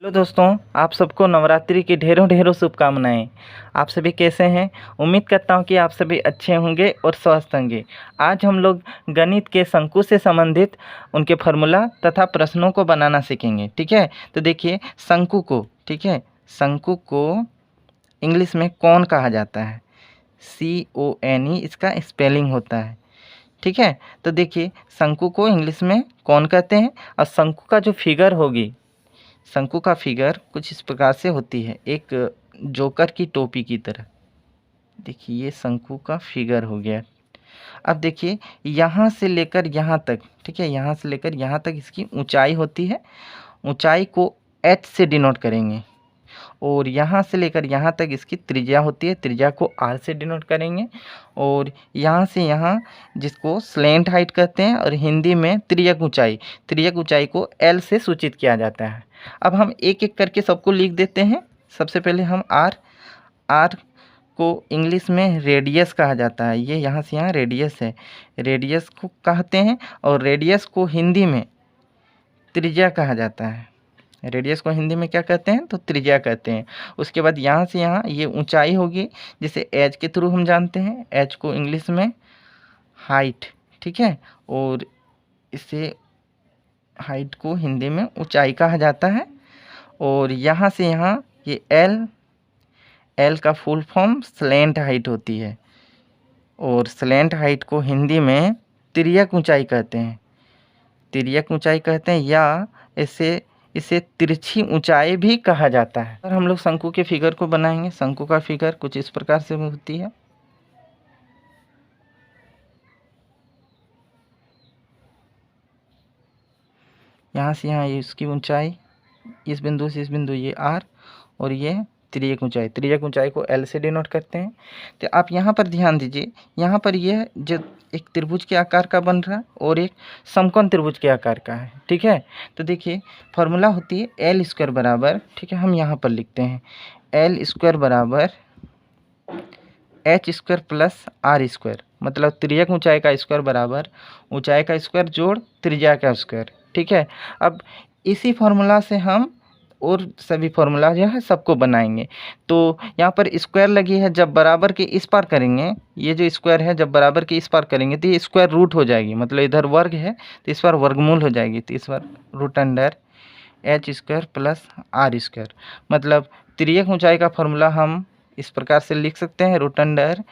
Hello दोस्तों, आप सबको नवरात्रि की ढेरों ढेरों शुभकामनाएं। आप सभी कैसे हैं? उम्मीद करता हूं कि आप सभी अच्छे होंगे और स्वस्थ होंगे। आज हम लोग गणित के शंकु से संबंधित उनके फार्मूला तथा प्रश्नों को बनाना सीखेंगे। ठीक है, तो देखिए शंकु को, ठीक है, शंकु को इंग्लिश में कौन कहा जाता है? CONE इसका स्पेलिंग होता है। ठीक है, तो देखिए शंकु को इंग्लिश में कौन कहते हैं और शंकु का जो फिगर होगी, शंकु का फिगर कुछ इस प्रकार से होती है, एक जोकर की टोपी की तरह। देखिए ये शंकु का फिगर हो गया। अब देखिए यहाँ से लेकर यहाँ तक, ठीक है, यहाँ से लेकर यहाँ तक इसकी ऊंचाई होती है। ऊंचाई को H से डिनोट करेंगे और यहाँ से लेकर यहाँ तक इसकी त्रिज्या होती है। त्रिज्या को R से डिनोट करेंगे और यहाँ से यहाँ जिसको स्लेंट हाइट कहते हैं और हिंदी में तिर्यक ऊंचाई को L से सूचित किया जाता है। अब हम एक एक करके सबको लिख देते हैं। सबसे पहले हम R को इंग्लिश में रेडियस कहा जाता है। ये यहाँ से यहाँ रेडियस है, रेडियस को कहते हैं और रेडियस को हिंदी में त्रिज्या कहा जाता है। रेडियस को हिंदी में क्या कहते हैं? तो त्रिज्या कहते हैं। उसके बाद यहाँ से यहाँ ये ऊंचाई होगी जिसे एच के थ्रू हम जानते हैं। एच को इंग्लिश में हाइट, ठीक है, और इसे हाइट को हिंदी में ऊंचाई कहा जाता है। और यहाँ से यहाँ ये एल का फुल फॉर्म स्लेंट हाइट होती है और स्लेंट हाइट को हिंदी में तिर्यक ऊंचाई कहते हैं। तिर्यक ऊंचाई कहते हैं या इसे तिरछी ऊंचाई भी कहा जाता है। और हम लोग शंकु के फिगर को बनाएंगे। शंकु का फिगर कुछ इस प्रकार से होती है। यहाँ से यहाँ ये इसकी ऊंचाई, इस बिंदु से इस बिंदु ये R और ये तिर्यक ऊंचाई को L से डिनोट करते हैं। तो आप यहाँ पर ध्यान दीजिए, यहाँ पर यह जो एक त्रिभुज के आकार का बन रहा है और एक समकोण त्रिभुज के आकार का है। ठीक है, तो देखिए फार्मूला होती है L स्क्वायर बराबर, ठीक है, हम यहाँ पर लिखते हैं L स्क्वायर बराबर H square plus R square, मतलब त्रियक ऊंचाई का स्क्वायर बराबर ऊंचाई का स्क्वायर जोड़ त्रिज्या का स्क्वायर। ठीक है, अब इसी फार्मूला से हम और सभी फार्मूला जो है सबको बनाएंगे। तो यहाँ पर स्क्वायर लगी है, जब बराबर के इस पार करेंगे, ये जो स्क्वायर है जब बराबर के इस पार करेंगे तो ये स्क्वायर रूट हो जाएगी, मतलब इधर वर्ग है तो इस बार वर्गमूल हो जाएगी। तो इस बार root under H square plus R square, मतलब त्रियक ऊंचाई का फार्मूला हम इस प्रकार से लिख सकते हैं, रूट अंडर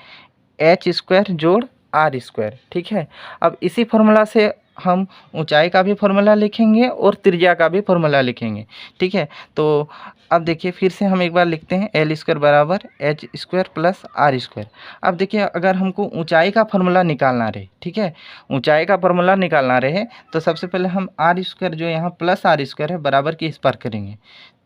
H स्क्वायर जोड़ R स्क्वायर। ठीक है, अब इसी फार्मूला से हम ऊंचाई का भी फार्मूला लिखेंगे और त्रिज्या का भी फार्मूला लिखेंगे। ठीक है, तो अब देखिए फिर से हम एक बार लिखते हैं L स्क्वायर बराबर H square plus R square. अब देखिए अगर हमको ऊंचाई का फार्मूला निकालना रहे, ठीक है, ऊंचाई का फार्मूला निकालना रहे तो सबसे पहले हम R स्क्वायर जो यहाँ प्लस R स्क्वायर है बराबर के इस पार करेंगे।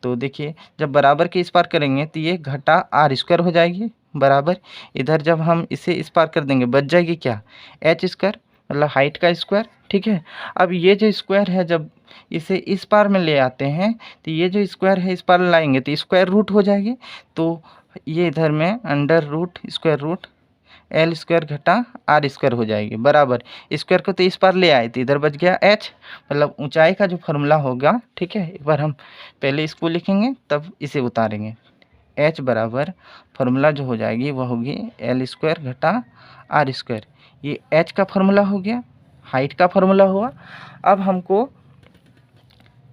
तो देखिए जब बराबर के इस पार करेंगे तो ये घटा R स्क्वायर हो जाएगी बराबर, इधर जब हम इसे इस पार कर देंगे बच जाएगी क्या? H स्क्वायर, मतलब हाइट का स्क्वायर। ठीक है, अब ये जो स्क्वायर है जब इसे इस पार में ले आते हैं तो ये जो स्क्वायर है इस पार लाएंगे तो स्क्वायर रूट हो जाएगी। तो ये इधर में under root square root L square घटा R स्क्वायर हो जाएगी बराबर, स्क्वायर को तो इस पार ले आए तो इधर बच गया H, मतलब ऊंचाई का जो फार्मूला होगा। ठीक है, एक बार हम पहले इसको लिखेंगे तब इसे उतारेंगे। H बराबर फार्मूला जो हो जाएगी वह होगी L स्क्वायर घटा R स्क्वायर। ये H का फार्मूला हो गया, हाइट का फार्मूला हुआ। अब हमको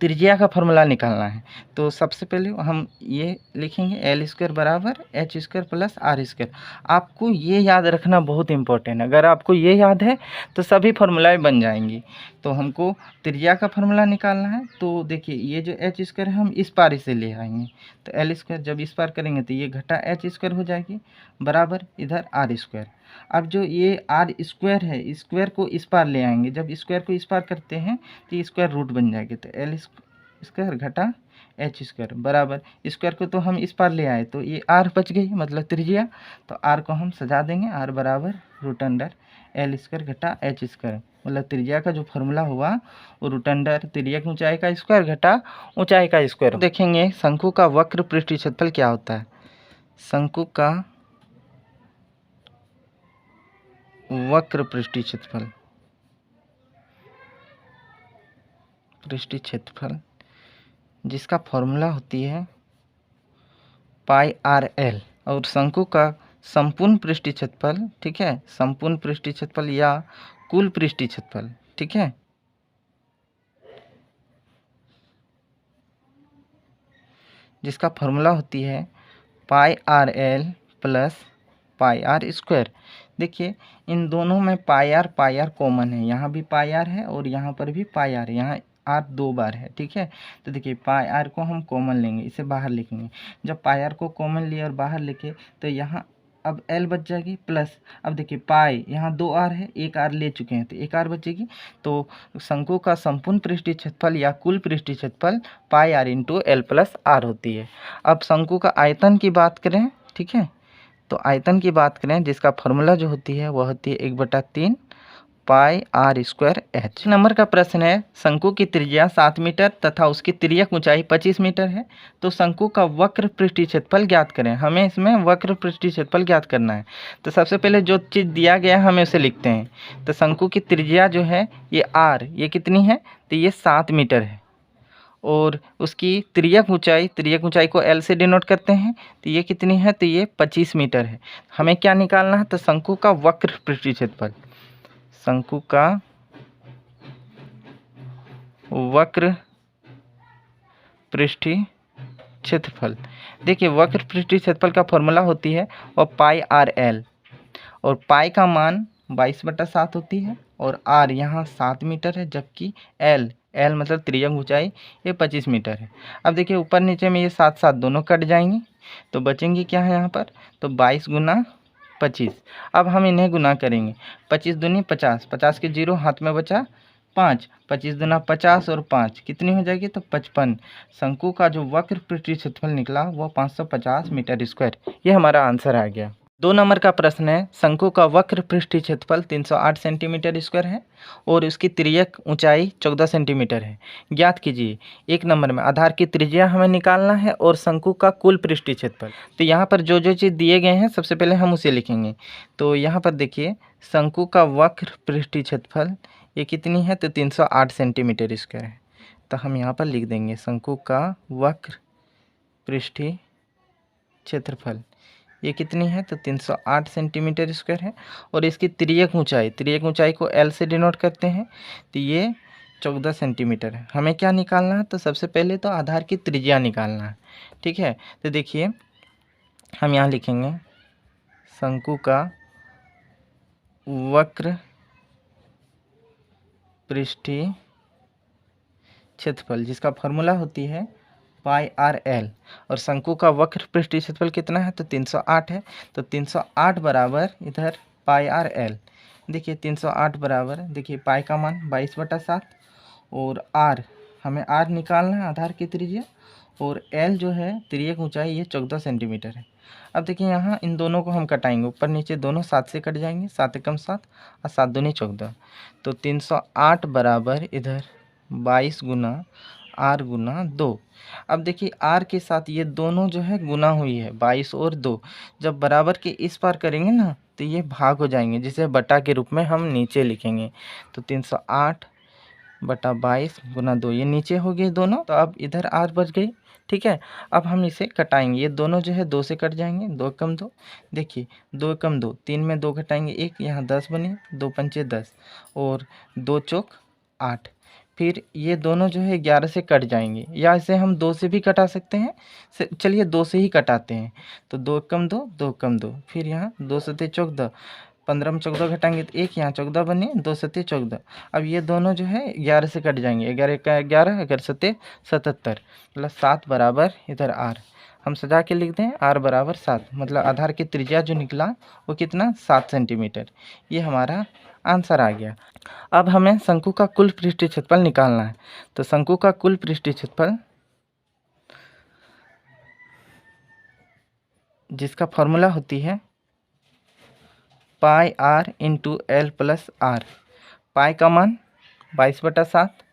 त्रिज्या का फार्मूला निकालना है। तो सबसे पहले हम ये लिखेंगे L स्क्वायर बराबर H square plus R square. आपको ये याद रखना बहुत इंपॉर्टेंट है, अगर आपको ये याद है तो सभी फार्मूलाएँ बन जाएंगी। तो हमको त्रिज्या का फार्मूला निकालना है। तो देखिए ये जो H स्क्वायर है हम इस पार इसे ले आएंगे, तो L स्क्वायर जब इस पार करेंगे तो ये घटा H स्क्वायर हो जाएगी बराबर इधर R स्क्वायर। अब जो ये R स्क्वायर है स्क्वायर को इस पार ले आएंगे, जब स्क्वायर को इस पार करते हैं तो ये स्क्वायर रूट बन जाएगी। तो L स्क्वायर घटा H स्क्वायर बराबर, स्क्वायर को तो हम इस पार ले आए तो ये R बच गई, मतलब त्रिज्या। तो R को हम सजा देंगे, R बराबर रूट अंडर L स्क्वायर घटा H स्क्वायर, मतलब त्रिज्या का जो फार्मूला हुआ वो रूट अंडर त्रिज्या की ऊंचाई का स्क्वायर घटा ऊंचाई का स्क्वायर। देखेंगे शंकु का वक्र पृष्ठीय क्षेत्रफल क्या होता है। शंकु का वक्र पृष्ठीय क्षेत्रफल जिसका फॉर्मूला होती है पाई आर एल, और शंकु का संपूर्ण पृष्ठीय क्षेत्रफल, ठीक है, संपूर्ण पृष्ठीय क्षेत्रफल या कुल पृष्ठीय क्षेत्रफल, ठीक है, जिसका फॉर्मूला होती है pi R L plus pi R square. देखिए इन दोनों में पाई आर कॉमन है, यहाँ भी पाई आर है और यहाँ पर भी पाई आर है, यहाँ आर 2 बार है, ठीक है। तो देखिए पाई आर को हम कॉमन लेंगे, इसे बाहर लिखेंगे। जब पाई आर को कॉमन लिए और बाहर लिखे तो यहाँ अब एल बच जाएगी प्लस, अब देखिए पाई यहाँ 2 आर है, 1 आर ले चुके हैं तो 1 आर बचेगी। तो शंकु का संपूर्ण पृष्ठीय क्षेत्रफल या कुल पृष्ठीय क्षेत्रफल pi R into L plus R होती है। अब शंकु का आयतन की बात करें, ठीक है, तो आयतन की बात करें जिसका फॉर्मूला जो होती है वह होती है 1/3 पाई आर स्क्वायर एच। नंबर का प्रश्न है शंकु की त्रिज्या 7 मीटर तथा उसकी तिर्यक ऊंचाई 25 मीटर है, तो शंकु का वक्र पृष्ठीय क्षेत्रफल ज्ञात करें। हमें इसमें वक्र पृष्ठीय क्षेत्रफल ज्ञात करना है। तो सबसे पहले जो चीज़ दिया गया है हमें उसे लिखते हैं। तो शंकु की त्रिज्या जो है ये आर, ये कितनी है, तो ये 7 मीटर है, और उसकी तिर्यक ऊंचाई को एल से डिनोट करते हैं, तो ये कितनी है, तो ये 25 मीटर है। हमें क्या निकालना है, तो शंकु का वक्र पृष्ठीय क्षेत्रफल, शंकु का वक्र पृष्ठीय क्षेत्रफल। देखिए वक्र पृष्ठीय क्षेत्रफल का फॉर्मूला होती है और पाई आर एल, और पाई का मान 22/7 होती है, और आर यहाँ 7 मीटर है, जबकि एल मतलब तिर्यक ऊंचाई ये 25 मीटर है। अब देखिए ऊपर नीचे में ये 7 दोनों कट जाएंगी, तो बचेंगी क्या है यहाँ पर, तो 22 × 25। अब हम इन्हें गुना करेंगे, 25 दूनी 50, 50 के 0 हाथ में बचा 5, 25 दूना 50 और 5 कितनी हो जाएगी, तो 55। शंकु का जो वक्र पृष्ठीय क्षेत्रफल निकला वो 550 मीटर स्क्वायर। ये हमारा आंसर आ गया। 2 नंबर का प्रश्न है शंकु का वक्र पृष्ठीय क्षेत्रफल 308 सेंटीमीटर स्क्वायर है और उसकी तिर्यक ऊंचाई 14 सेंटीमीटर है। ज्ञात कीजिए। 1 नंबर में आधार की त्रिज्या हमें निकालना है और शंकु का कुल पृष्ठीय क्षेत्रफल। तो यहाँ पर जो जो चीज़ दिए गए हैं सबसे पहले हम उसे लिखेंगे। तो यहाँ पर देखिए शंकु का वक्र पृष्ठीय क्षेत्रफल ये कितनी है, तो 308 सेंटीमीटर स्क्वायर है। तो हम यहाँ पर लिख देंगे शंकु का वक्र पृष्ठीय क्षेत्रफल ये कितनी है, तो 308 सेंटीमीटर स्क्वायर है, और इसकी तिर्यक ऊंचाई को एल से डिनोट करते हैं, तो ये 14 सेंटीमीटर है। हमें क्या निकालना है, तो सबसे पहले तो आधार की त्रिज्या निकालना है, ठीक है। तो देखिए हम यहाँ लिखेंगे शंकु का वक्र पृष्ठीय क्षेत्रफल जिसका फॉर्मूला होती है पाई आर एल, और शंकु का वक्र पृष्ठीय क्षेत्रफल कितना है, तो 308 है। तो 308 बराबर इधर पाई आर एल। देखिए 308 बराबर, देखिए पाई का मान 22/7 और आर हमें आर निकालना है आधार की त्रिज्या, और एल जो है तिर्यक ऊंचाई ये 14 सेंटीमीटर है। अब देखिए यहाँ इन दोनों को हम कटाएंगे, ऊपर नीचे दोनों 7 से कट जाएंगे, 7 एकम 7 और 7 दूनी 14। तो 308 बराबर इधर 22 × आर × 2। अब देखिए आर के साथ ये दोनों जो है गुना हुई है, 22 और 2। जब बराबर के इस पार करेंगे ना तो ये भाग हो जाएंगे, जिसे बटा के रूप में हम नीचे लिखेंगे। तो 308 बटा 22 × 2 ये नीचे हो गए दोनों, तो अब इधर आर बच गई, ठीक है। अब हम इसे कटाएंगे, ये दोनों जो है 2 से कट जाएंगे, 2 एकम 2। देखिए 2 एकम 2, 3 में 2 घटाएंगे 1, यहाँ 10 बने, 2 पंचे 10 और 2 चौक 8। फिर ये दोनों जो है 11 से कट जाएंगे, या इसे हम 2 से भी कटा सकते हैं। चलिए 2 से ही कटाते हैं। तो 2 एकम 2, 2 एकम 2, फिर यहाँ 2 सते 14, 15 में 14 घटाएंगे तो 1, यहाँ 14 बने, 2 सते 14। अब ये दोनों जो है 11 से कट जाएंगे, 11 का 11, 11 सते 77, मतलब 7 बराबर इधर आर। हम सजा के लिख दें आर बराबर 7, मतलब आधार की त्रिज्या जो निकला वो कितना, 7 सेंटीमीटर। ये हमारा आंसर आ गया। अब हमें शंकु का कुल पृष्ठीय क्षेत्रफल निकालना है। तो शंकु का कुल पृष्ठीय क्षेत्रफल जिसका फॉर्मूला होती है pi R into L plus R. Pi का मान 22/7,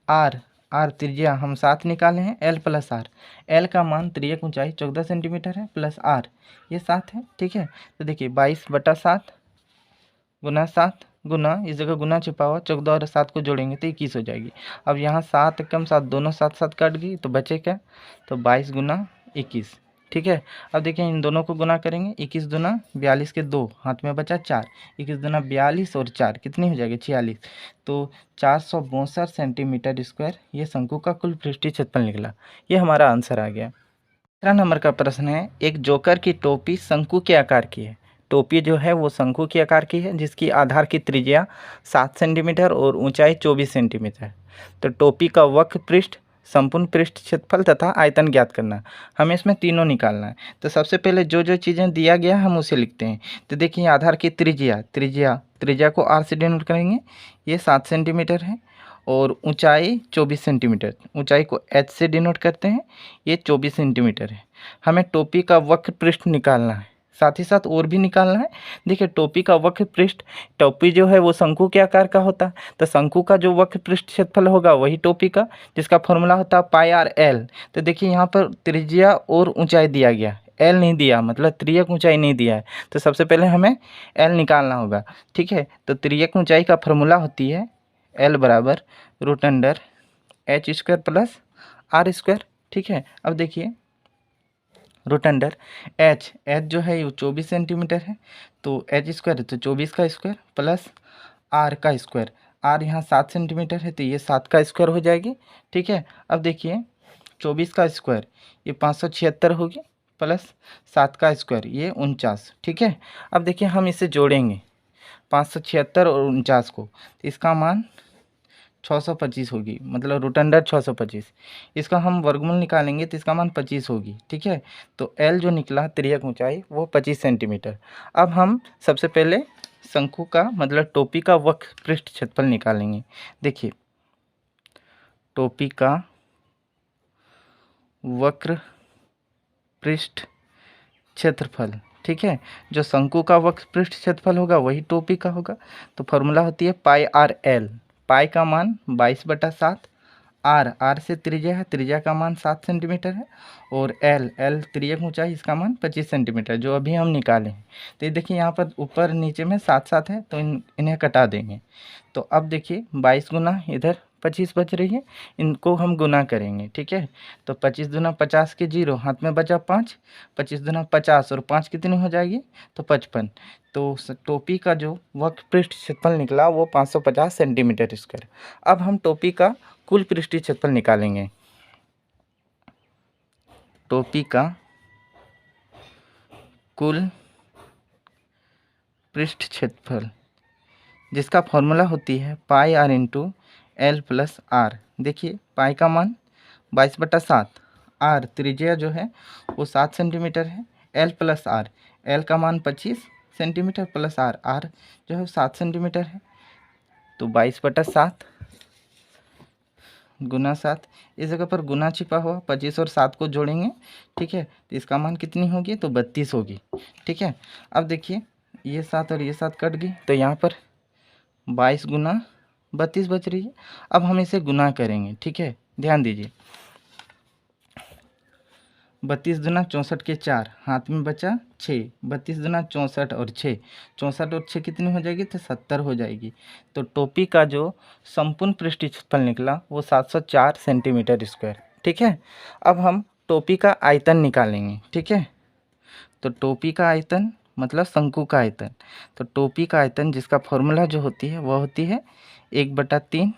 आर त्रिज्या हम 7 निकाले हैं, एल प्लस आर। एल का मान तिर्यक ऊंचाई 14 सेंटीमीटर है, प्लस आर ये 7 है, ठीक है। तो देखिए 22/7 गुना 7 गुना, इस जगह गुना छिपा हुआ, 14 और 7 को जोड़ेंगे तो 21 हो जाएगी। अब यहाँ 7 कम 7 दोनों साथ साथ कट गई तो बचे क्या, तो 22 गुना 21। ठीक है, अब देखिए इन दोनों को गुना करेंगे, 21 दुना 42 के 2 हाथ में बचा 4, 21 दुना 42 और 4 कितनी हो जाएगी 46। तो 462 सेंटीमीटर स्क्वायर ये शंकु का कुल पृष्ठीय क्षेत्रफल निकला। ये हमारा आंसर आ गया। 13 नंबर का प्रश्न है, एक जोकर की टोपी शंकु के आकार की है। टोपी जो है वो शंकु के आकार की है, जिसकी आधार की त्रिज्या 7 सेंटीमीटर और ऊंचाई 24 सेंटीमीटर। तो टोपी का वक्र पृष्ठ, संपूर्ण पृष्ठ क्षेत्रफल तथा आयतन ज्ञात करना। हमें इसमें तीनों निकालना है। तो सबसे पहले जो जो चीज़ें दिया गया हम उसे लिखते हैं। तो देखिए आधार की त्रिज्या, त्रिज्या को आर से डिनोट करेंगे, ये 7 सेंटीमीटर है। और ऊंचाई 24 सेंटीमीटर, ऊंचाई को एच से डिनोट करते हैं, ये 24 सेंटीमीटर है। हमें टोपी का वक्र पृष्ठ निकालना है, साथ ही साथ और भी निकालना है। देखिए टोपी का वक्र पृष्ठ, टोपी जो है वो शंकु के आकार का होता है, तो शंकु का जो वक्र पृष्ठ क्षेत्रफल होगा वही टोपी का, जिसका फॉर्मूला होता है पाई आर एल। तो देखिए यहाँ पर त्रिज्या और ऊंचाई दिया गया, एल नहीं दिया, मतलब त्रियक ऊंचाई नहीं दिया है। तो सबसे पहले हमें एल निकालना होगा। ठीक है, तो त्रियक ऊंचाई का फॉर्मूला होती है एल बराबर root under H square plus R square. ठीक है, अब देखिए रूट अंडर एच जो है वो 24 सेंटीमीटर है, तो एच स्क्वायर तो 24 का स्क्वायर प्लस आर का स्क्वायर। आर यहाँ 7 सेंटीमीटर है तो ये 7 का स्क्वायर हो जाएगी। ठीक है, अब देखिए 24 का स्क्वायर ये 576 होगी, प्लस 7 का स्क्वायर ये 49। ठीक है, अब देखिए हम इसे जोड़ेंगे 576 और 49 को, तो इसका मान 625 होगी, मतलब रूट अंडर 625। इसका हम वर्गमूल निकालेंगे तो इसका मान 25 होगी। ठीक है, तो एल जो निकला त्रियक ऊंचाई वो 25 सेंटीमीटर। अब हम सबसे पहले शंकु का मतलब टोपी का वक्र पृष्ठ क्षेत्रफल निकालेंगे। देखिए टोपी का वक्र पृष्ठ क्षेत्रफल, ठीक है, जो शंकु का वक्र पृष्ठ क्षेत्रफल होगा वही टोपी का होगा। तो फॉर्मूला होती है पाई आर एल, पाई का मान 22/7, आर से त्रिज्या है, त्रिज्या का मान 7 सेंटीमीटर है, और एल त्रिज्या ऊंचाई, इसका मान 25 सेंटीमीटर जो अभी हम निकाले हैं। तो ये देखिए यहाँ पर ऊपर नीचे में साथ साथ है तो इन्हें कटा देंगे। तो अब देखिए 22 गुना इधर 25 बच रही है, इनको हम गुना करेंगे। ठीक है, तो 25 दुना 50 के 0 हाथ में बचा 5, 25 दुना 50 और 5 कितनी हो जाएगी, तो 55। तो टोपी का जो वक्र पृष्ठ क्षेत्रफल निकला वो 550 सेंटीमीटर स्क्वायर। अब हम टोपी का कुल पृष्ठीय क्षेत्रफल निकालेंगे। टोपी का कुल पृष्ठ क्षेत्रफल, जिसका फॉर्मूला होती है pi R into L plus R. देखिए पाई का मान 22/7, आर त्रिज्या जो है वो 7 सेंटीमीटर है, एल प्लस आर, एल का मान 25 सेंटीमीटर प्लस आर, आर जो है 7 सेंटीमीटर है, तो 22/7 गुना 7, इस जगह पर गुना छिपा हुआ, 25 और 7 को जोड़ेंगे। ठीक है, तो इसका मान कितनी होगी, तो 32 होगी। ठीक है, अब देखिए ये 7 और ये 7 कट गई तो यहाँ पर 22 गुना 32 बच रही है। अब हम इसे गुना करेंगे। ठीक है, ध्यान दीजिए 32 दुना 64 के 4 हाथ में बचा 6, 32 दुना 64 और 6, 64 और 6 कितनी हो जाएगी, तो 70 हो जाएगी। तो टोपी का जो संपूर्ण पृष्ठीय क्षेत्रफल निकला वो 704 सेंटीमीटर स्क्वायर। ठीक है, अब हम टोपी का आयतन निकालेंगे। ठीक है, तो टोपी का आयतन मतलब शंकु का आयतन, तो टोपी का आयतन जिसका फॉर्मूला जो होती है वह होती है 1/3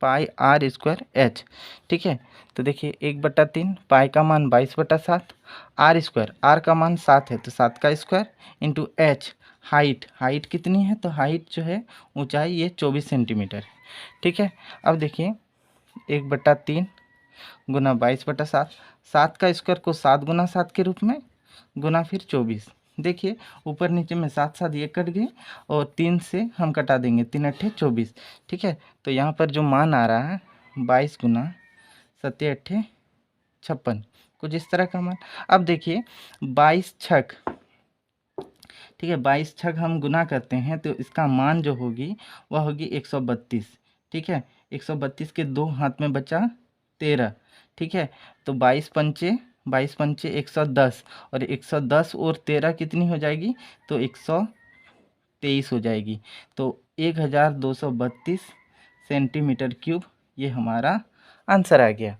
पाई आर स्क्वायर एच। ठीक है, तो देखिए 1/3 पाई का मान 22/7, आर स्क्वायर, आर का मान 7 है तो 7 का स्क्वायर इंटू एच, हाइट कितनी है, तो हाइट जो है ऊंचाई ये 24 सेंटीमीटर है। ठीक है, अब देखिए 1/3 गुना 22/7, 7 का स्क्वायर को 7 गुना 7 के रूप में गुना फिर 24। देखिए ऊपर नीचे में साथ साथ ये कट गए और 3 से हम कटा देंगे, 3 अट्ठे 24। ठीक है, तो यहाँ पर जो मान आ रहा है 22 गुना 7 अट्ठे 56, कुछ इस तरह का मान। अब देखिए 22 छक, ठीक है, 22 छक हम गुना करते हैं तो इसका मान जो होगी वह होगी 132। ठीक है, 132 के 2 हाथ में बचा 13। ठीक है, तो 22 पंचे 110, और 110 और 13 कितनी हो जाएगी, तो 23 हो जाएगी। तो 1232 सेंटीमीटर क्यूब ये हमारा आंसर आ गया।